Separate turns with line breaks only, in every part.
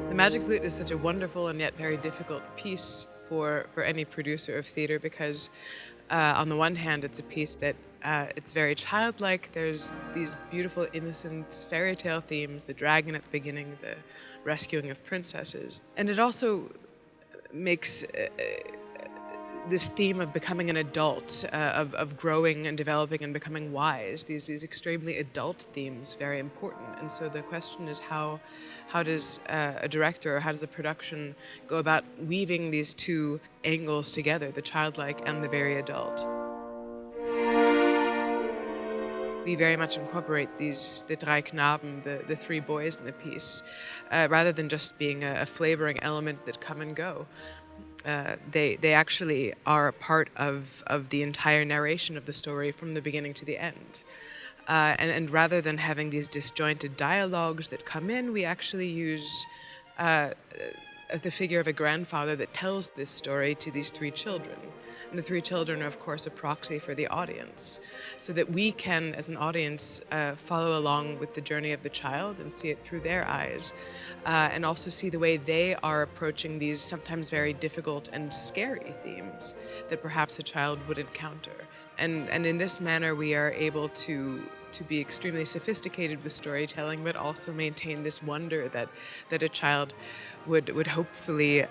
The Magic Flute is such a wonderful and yet very difficult piece for any producer of theater because on the one hand it's a piece that it's very childlike. There's these beautiful innocent fairy tale themes, the dragon at the beginning, the rescuing of princesses. And it also makes this theme of becoming an adult, of growing and developing and becoming wise, these extremely adult themes, very important. And so the question is how does a director or how does a production go about weaving these two angles together, the childlike and the very adult? We very much incorporate the drei Knaben, the three boys in the piece, rather than just being a flavoring element that come and go. They actually are a part of the entire narration of the story from the beginning to the end. And rather than having these disjointed dialogues that come in, we actually use the figure of a grandfather that tells this story to these three children. And the three children are, of course, a proxy for the audience, so that we can, as an audience, follow along with the journey of the child and see it through their eyes, and also see the way they are approaching these sometimes very difficult and scary themes that perhaps a child would encounter. And in this manner, we are able to be extremely sophisticated with storytelling, but also maintain this wonder that a child would hopefully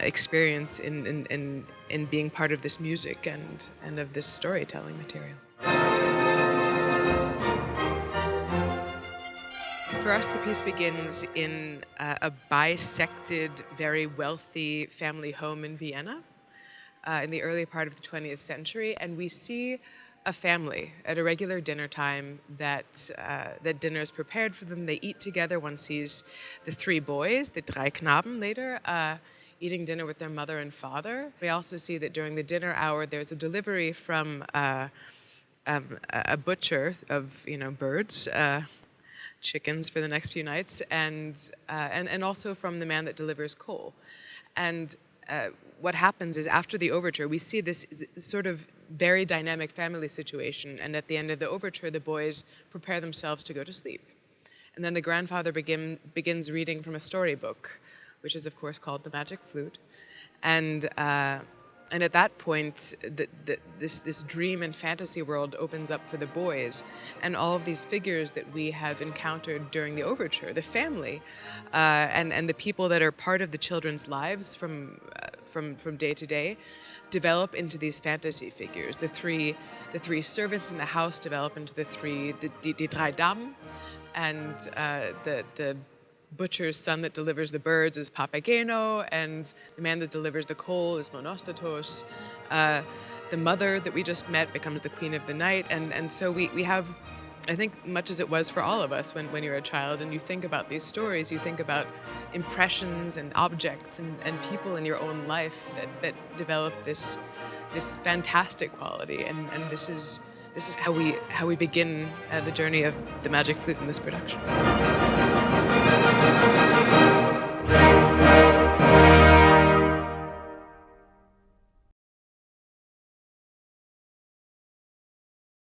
experience in being part of this music and of this storytelling material. For us, the piece begins in a bisected, very wealthy family home in Vienna in the early part of the 20th century, and we see a family at a regular dinner time that dinner is prepared for them. They eat together. One sees the three boys, the drei Knaben later, eating dinner with their mother and father. We also see that during the dinner hour there's a delivery from a butcher of birds, chickens for the next few nights, and also from the man that delivers coal. And what happens is after the overture we see this sort of very dynamic family situation, and at the end of the overture the boys prepare themselves to go to sleep. And then the grandfather begins reading from a storybook, which is of course called The Magic Flute. And at that point this dream and fantasy world opens up for the boys, and all of these figures that we have encountered during the overture, the family, and the people that are part of the children's lives from day to day, develop into these fantasy figures. The three servants in the house develop into the drei Damen, and the butcher's son that delivers the birds is Papageno, and the man that delivers the coal is Monostatos. The mother that we just met becomes the queen of the night, and so we have, I think, much as it was for all of us when you're a child and you think about these stories, you think about impressions and objects and people in your own life that develop this fantastic quality, and this is how we begin the journey of the Magic Flute in this production.